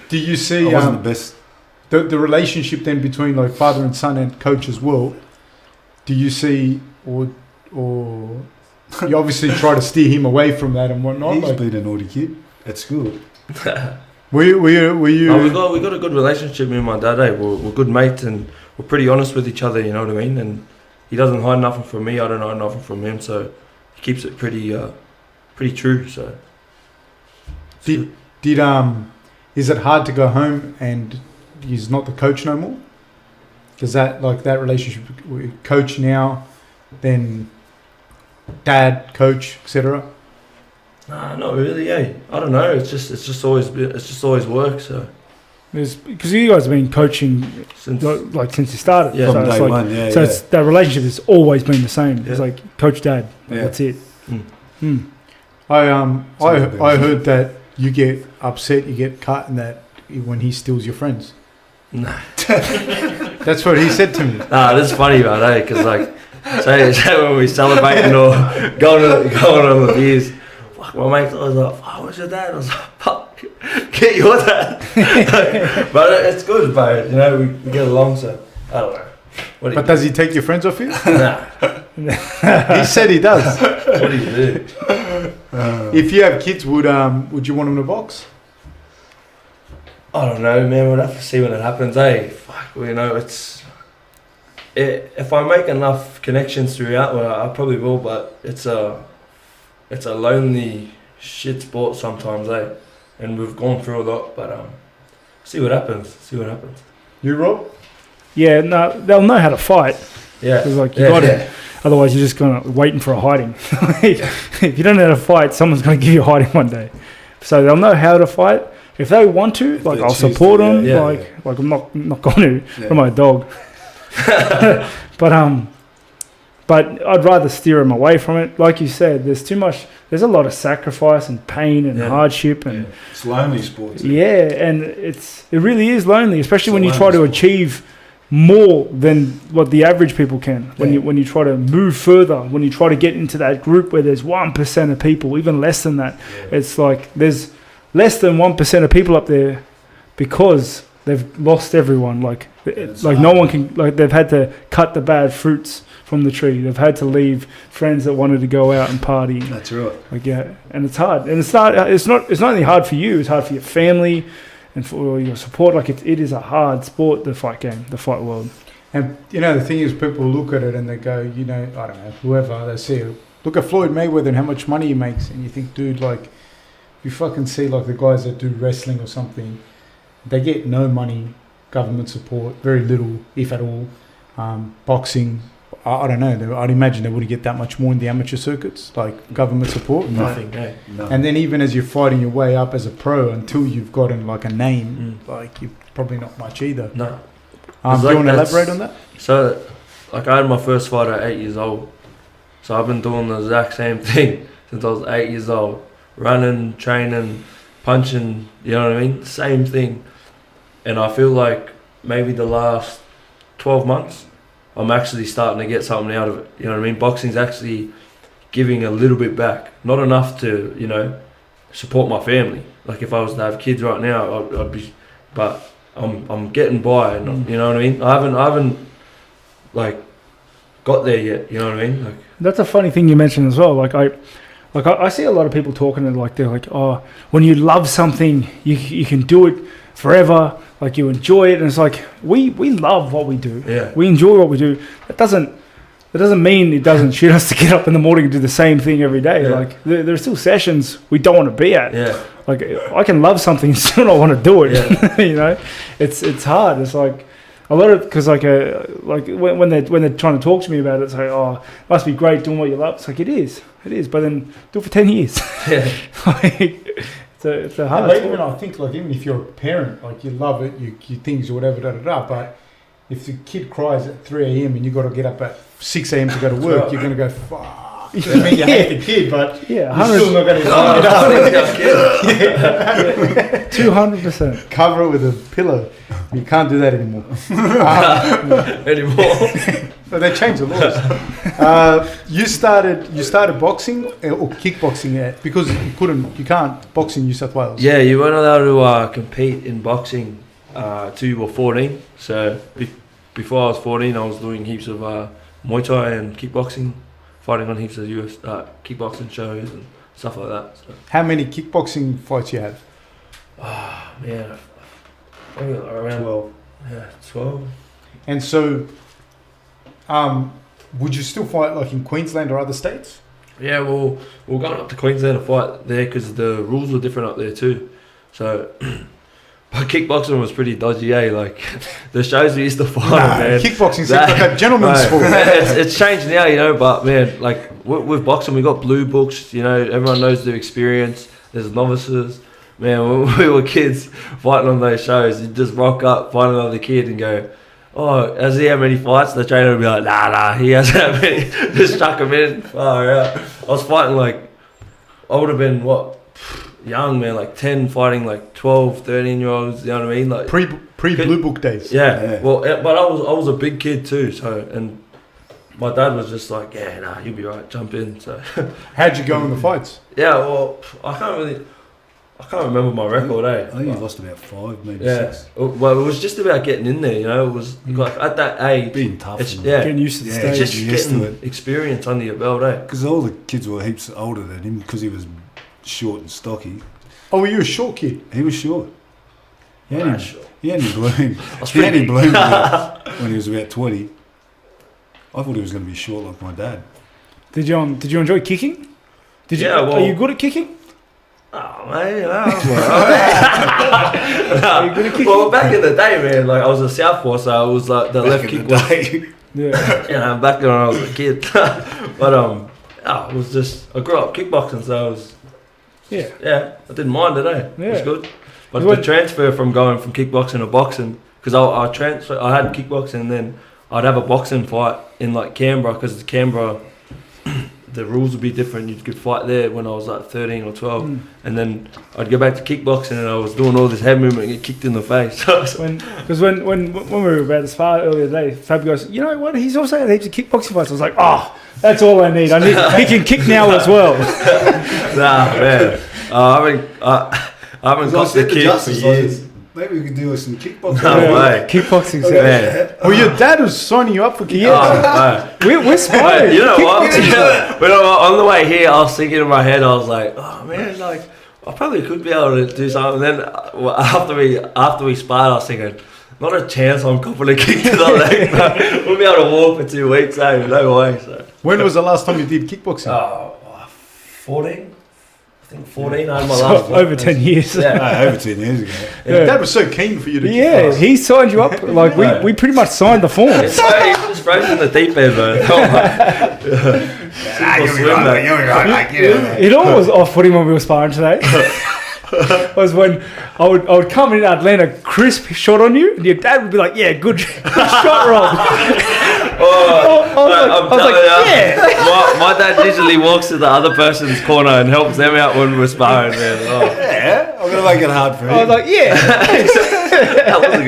Do you see I wasn't the best. The relationship then between like father and son and coach as well? Do you see or you obviously try to steer him away from that and whatnot? He's like, been a naughty kid at school. Were you? Oh, we got a good relationship with my dad. We're good mates and we're pretty honest with each other. You know what I mean? And he doesn't hide nothing from me. I don't hide nothing from him. So he keeps it pretty true. So did is it hard to go home and he's not the coach no more? Does that relationship with coach now, then dad, coach, etc.? Nah, not really. I don't know. It's just always work. So because you guys have been coaching since you started. Yeah, so from day one. Yeah, so it's that relationship has always been the same. Yeah. It's like coach, dad. That's it. I heard that you get upset, you get cut, and that when he steals your friends. Nah. That's what he said to me. Nah, that's funny, man. Because say when we celebrating or going on the beers, fuck, my mate was like, "Oh, what's your dad?" I was like, "Fuck, get your dad." But it's good, bro. You know, we get along, so I don't know. But does he take your friends off you? Nah. He said he does. What do you do? If you have kids, would you want them to box? I don't know, man. We'll have to see when it happens. Fuck, you know, if I make enough connections throughout, well, I probably will. But it's a lonely shit sport sometimes, and we've gone through a lot. But see what happens. You, Rob? Yeah, no, they'll know how to fight. Yeah, because you got it. Otherwise, you're just kind of waiting for a hiding. If you don't know how to fight, someone's going to give you a hiding one day. So they'll know how to fight. If they want to, I'll support them. Like I'm not going to. I'm my dog. But I'd rather steer them away from it. Like you said, there's too much. There's a lot of sacrifice and pain and hardship and it's lonely sports. Yeah, and it really is lonely, especially when you try to achieve more than what the average people can. When you try to move further, when you try to get into that group where there's 1% of people, even less than that. It's like there's less than 1% of people up there because they've lost everyone. Like no one can. Like they've had to cut the bad fruits from the tree. They've had to leave friends that wanted to go out and party. That's right. And it's hard. And it's not only hard for you. It's hard for your family and for your support. Like it is a hard sport, the fight game, the fight world. And the thing is, people look at it and they go, I don't know, whoever they see, look at Floyd Mayweather and how much money he makes, and you think, dude, like, you fucking see like the guys that do wrestling or something, they get no money, government support, very little, if at all. Boxing, I don't know. I'd imagine they wouldn't get that much more in the amateur circuits, like government support. Nothing, No. And then even as you're fighting your way up as a pro, until you've gotten like a name, like you're probably not much either. No. Do you want to elaborate on that? So, like I had my first fight at 8 years old. So I've been doing the exact same thing since I was 8 years old. Running, training, punching, you know what I mean? Same thing. And I feel like maybe the last 12 months, I'm actually starting to get something out of it. You know what I mean? Boxing's actually giving a little bit back. Not enough to, support my family. Like if I was to have kids right now, I'd be, but I'm getting by, and you know what I mean? I haven't like got there yet, you know what I mean? Like that's a funny thing you mentioned as well. Like I see a lot of people talking and they're like, oh, when you love something, you can do it forever. Like you enjoy it, and it's like we love what we do. Yeah. We enjoy what we do. That doesn't mean it doesn't shoot us to get up in the morning and do the same thing every day. Yeah. Like there are still sessions we don't want to be at. Yeah. Like I can love something and still not want to do it. Yeah. It's hard. It's like a lot of, because like when they're trying to talk to me about it, it's like, oh, it must be great doing what you love. It's like it is, but then do it for 10 years. Yeah. It's a hard. Even I think like even if you're a parent, like you love it, you things or whatever, but if the kid cries at 3 a.m. and you got to get up at 6 a.m. to go to work, you're going to go, fuck. I mean, you hate the kid, but you're still not going to get up. 200%. Cover it with a pillow. You can't do that anymore. Anymore. But they changed the laws. You started boxing or kickboxing because you can't box in New South Wales. Yeah, you weren't allowed to compete in boxing till you were 14. So before I was 14, I was doing heaps of Muay Thai and kickboxing, fighting on heaps of US kickboxing shows and stuff like that. So. How many kickboxing fights you have? Oh, man, maybe around 12. Yeah, 12. And so, would you still fight like in Queensland or other states? Yeah, well, we're going up to Queensland to fight there because the rules were different up there too. So, but kickboxing was pretty dodgy, eh? Like, the shows we used to fight, man. Kickboxing seems like a gentleman's sport. It's changed now, you know, but man, like, with boxing, we got blue books, you know, everyone knows their experience. There's novices. Man, when we were kids fighting on those shows, you'd just rock up, find another kid and go, oh, has he had many fights? The trainer would be like, nah, he hasn't had many. Just chuck him in. Far out. I was fighting like, I would have been, young, man, like 10, fighting like 12, 13-year-olds, you know what I mean? Like Pre-blue book days. Yeah, well, but I was a big kid too, so, and my dad was just like, yeah, nah, you'll be right, jump in, so. How'd you go in the fights? Yeah, well, I can't remember my record, I think you lost about 5, maybe 6. Well, it was just about getting in there, you know. It was like at that age, being tough. Getting used to the stage. just used getting to it. experience under your belt, eh? Because all the kids were heaps older than him because he was short and stocky. Oh, were you a short kid? He was short. He only bloomed. was He only pretty bloomed when he was about 20. I thought he was going to be short like my dad. Did you enjoy kicking? Are you good at kicking? Oh man, well, back in the day, man, like I was a southpaw, so I was like the left kick was, Yeah. you know, back when I was a kid. But it was just I grew up kickboxing, so I was I didn't mind it, eh? It was good. But the transfer from going from kickboxing to boxing, because I had kickboxing and then I'd have a boxing fight in like Canberra, because Canberra. The rules would be different. You could fight there when I was like 13 or 12, and then I'd go back to kickboxing and I was doing all this head movement and get kicked in the face. Because when we were about to spar earlier today, Fab goes, you know what? He's also had heaps of kickboxing fights. I was like, oh, that's all I need. He can kick now as well. Nah, man. I haven't got the kick for years. Maybe we could do some kickboxing. No way. Kickboxing. Man. Well, your dad was signing you up for kickboxing. Yeah. We're sparring. You know what? But on the way here, I was thinking in my head, I was like, oh man, like I probably could be able to do something. And then after we sparred, I was thinking, not a chance I'm copping a kick to the leg. No. We'll be able to walk for 2 weeks, eh? No way. So. When was the last time you did kickboxing? 14. I think 14. I had my last one. Over 10 years. Yeah. Over 10 years ago. Dad was so keen for you to kickbox. He signed you up. Like we pretty much signed the form. It's so he just throws in the deep end, man. It all was off-putting when we were sparring today. Was when I would come in, I'd land a crisp shot on you, and your dad would be like, "Yeah, good shot, Rob." I was like, my dad usually walks to the other person's corner and helps them out when we're sparring, man. Yeah, I'm going to make it hard for him. I was like, yeah. That was a good